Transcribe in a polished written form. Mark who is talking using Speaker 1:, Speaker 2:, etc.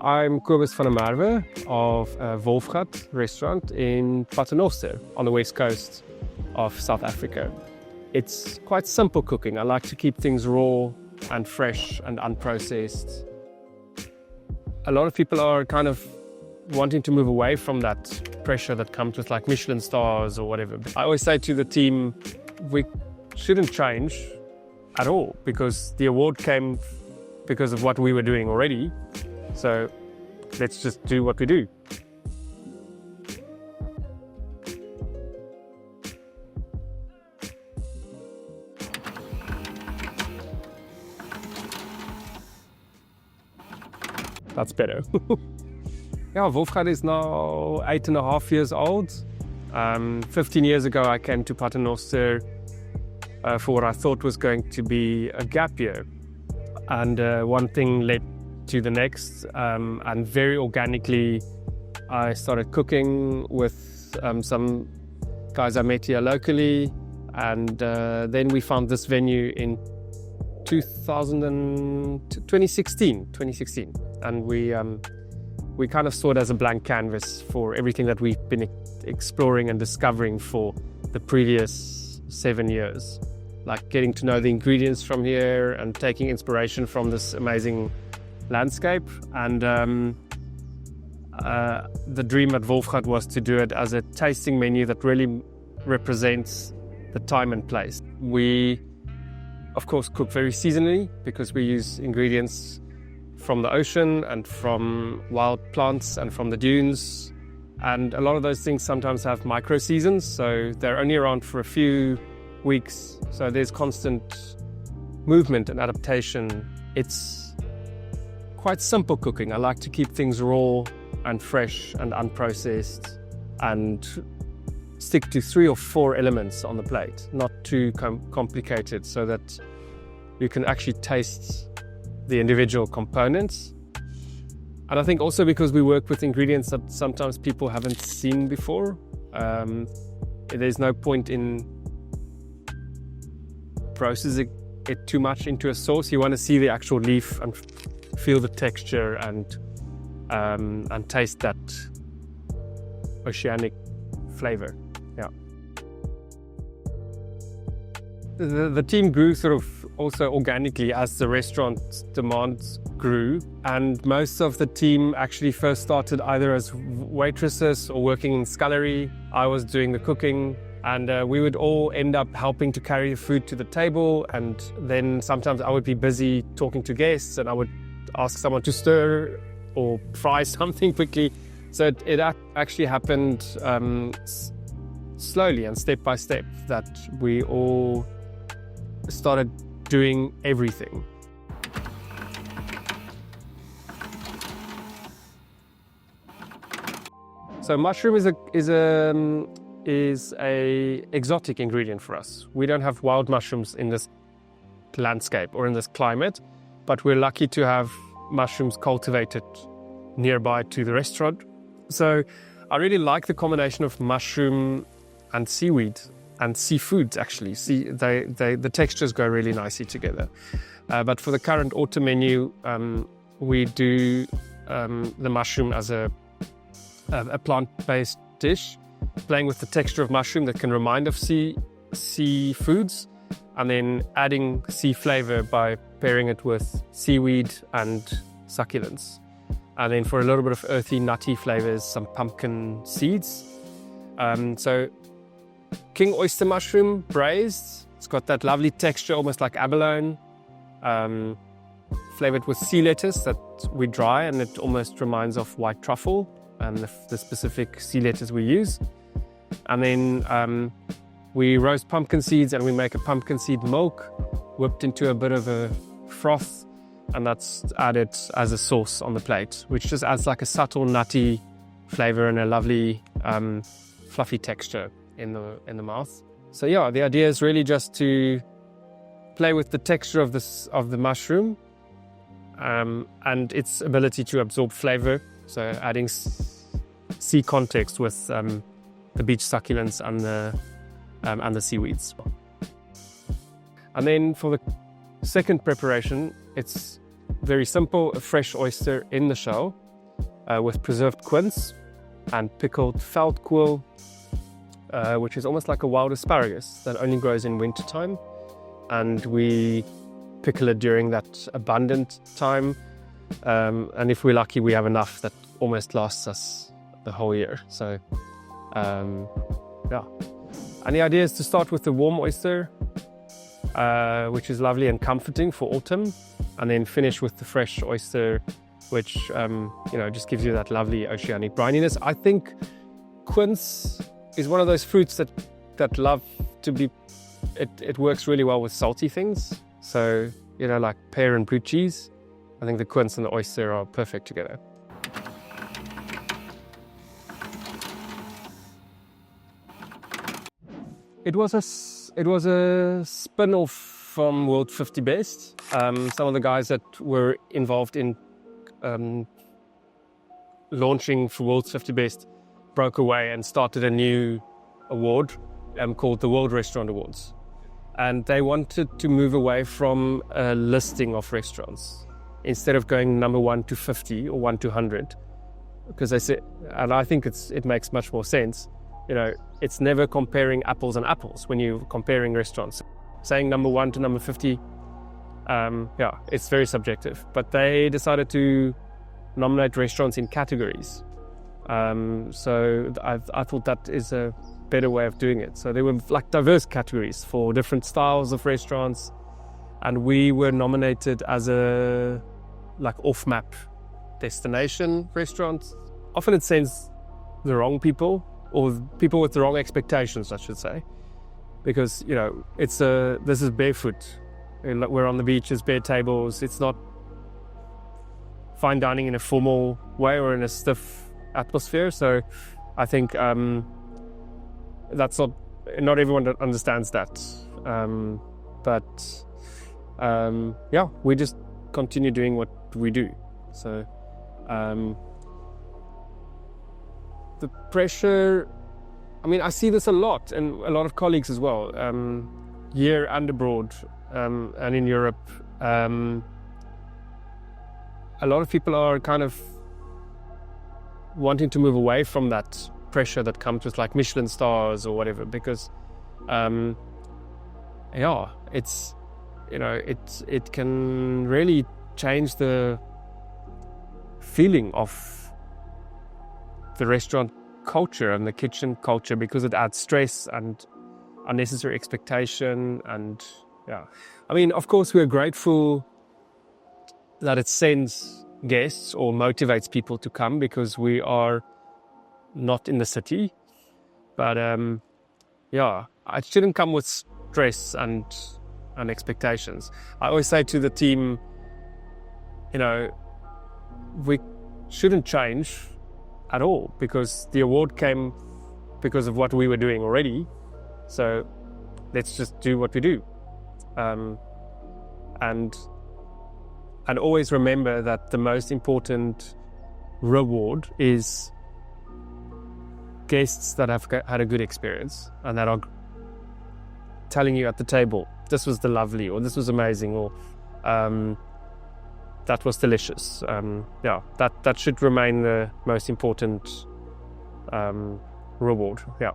Speaker 1: I'm Kobus van der Merwe of Wolfgat restaurant in Paternoster on the west coast of South Africa. It's quite simple cooking. I like to keep things raw and fresh and unprocessed. A lot of people are kind of wanting to move away from that pressure that comes with like Michelin stars or whatever. I always say to the team, we shouldn't change at all because the award came because of what we were doing already. So let's just do what we do. That's better. Yeah, Wolfgat is now 8.5 years old. 15 years ago, I came to Paternoster for what I thought was going to be a gap year. And one thing led to the next. And very organically, I started cooking with some guys I met here locally. And then we found this venue in 2016. And we kind of saw it as a blank canvas for everything that we've been exploring and discovering for the previous 7 years. Like getting to know the ingredients from here and taking inspiration from this amazing landscape. And the dream at Wolfgat was to do it as a tasting menu that really represents the time and place. We, of course, cook very seasonally because we use ingredients from the ocean and from wild plants and from the dunes. And a lot of those things sometimes have micro seasons, so they're only around for a few weeks. So there's constant movement and adaptation. It's quite simple cooking. I like to keep things raw and fresh and unprocessed and stick to 3 or 4 elements on the plate, not too complicated, so that you can actually taste the individual components. And I think also because we work with ingredients that sometimes people haven't seen before, there's no point in processing it too much into a sauce. You want to see the actual leaf and feel the texture and taste that oceanic flavor. Yeah. The team grew sort of also organically as the restaurant demands grew, and most of the team actually first started either as waitresses or working in scullery. I was doing the cooking, and we would all end up helping to carry the food to the table, and then sometimes I would be busy talking to guests and I would ask someone to stir or fry something quickly. So it actually happened slowly and step by step that we all started doing everything. So mushroom is a exotic ingredient for us. We don't have wild mushrooms in this landscape or in this climate, but we're lucky to have mushrooms cultivated nearby to the restaurant. So I really like the combination of mushroom and seaweed and seafood, actually. The textures go really nicely together. But for the current autumn menu, we do the mushroom as a plant-based dish, playing with the texture of mushroom that can remind of seafoods, and then adding sea flavor by pairing it with seaweed and succulents. And then for a little bit of earthy, nutty flavors, some pumpkin seeds. So king oyster mushroom braised. It's got that lovely texture, almost like abalone, flavored with sea lettuce that we dry, and it almost reminds of white truffle and the specific sea lettuce we use. And then we roast pumpkin seeds and we make a pumpkin seed milk whipped into a bit of a froth, and that's added as a sauce on the plate, which just adds like a subtle nutty flavor and a lovely fluffy texture in the mouth. So yeah, the idea is really just to play with the texture of the mushroom and its ability to absorb flavor. So adding sea context with the beach succulents and the seaweeds. And then for the second preparation, it's very simple: a fresh oyster in the shell, with preserved quince and pickled veldkool, which is almost like a wild asparagus that only grows in wintertime. And we pickle it during that abundant time. And if we're lucky, we have enough that almost lasts us the whole year. So, yeah. And the idea is to start with the warm oyster, which is lovely and comforting for autumn, and then finish with the fresh oyster, which just gives you that lovely oceanic brininess. I think quince is one of those fruits that love to be. It works really well with salty things. So like pear and blue cheese. I think the quince and the oyster are perfect together. It was a spin-off from World 50 Best. Some of the guys that were involved in launching for World's 50 Best broke away and started a new award called the World Restaurant Awards. And they wanted to move away from a listing of restaurants instead of going number 1 to 50 or 1 to 100, because they said, and I think it makes much more sense. It's never comparing apples and apples when you're comparing restaurants. Saying number 1 to number 50, it's very subjective. But they decided to nominate restaurants in categories. So I thought that is a better way of doing it. So there were like diverse categories for different styles of restaurants, and we were nominated as a off-map destination restaurant. Often it sends the wrong people, or people with the wrong expectations, I should say, because this is barefoot. We're on the beaches, bare tables. It's not fine dining in a formal way or in a stiff atmosphere. So I think that's not everyone that understands that. But we just continue doing what we do. So the pressure, I see this a lot, and a lot of colleagues as well, here and abroad, and in Europe. A lot of people are kind of wanting to move away from that pressure that comes with like Michelin stars or whatever, because it can really change the feeling of the restaurant culture and the kitchen culture, because it adds stress and unnecessary expectation. And of course we're grateful that it sends guests or motivates people to come, because we are not in the city. But it shouldn't come with stress and expectations. I always say to the team, we shouldn't change at all, because the award came because of what we were doing already. So let's just do what we do. And always remember that the most important reward is guests that have had a good experience and that are telling you at the table, this was lovely, or this was amazing, or that was delicious. That should remain the most important reward. Yeah.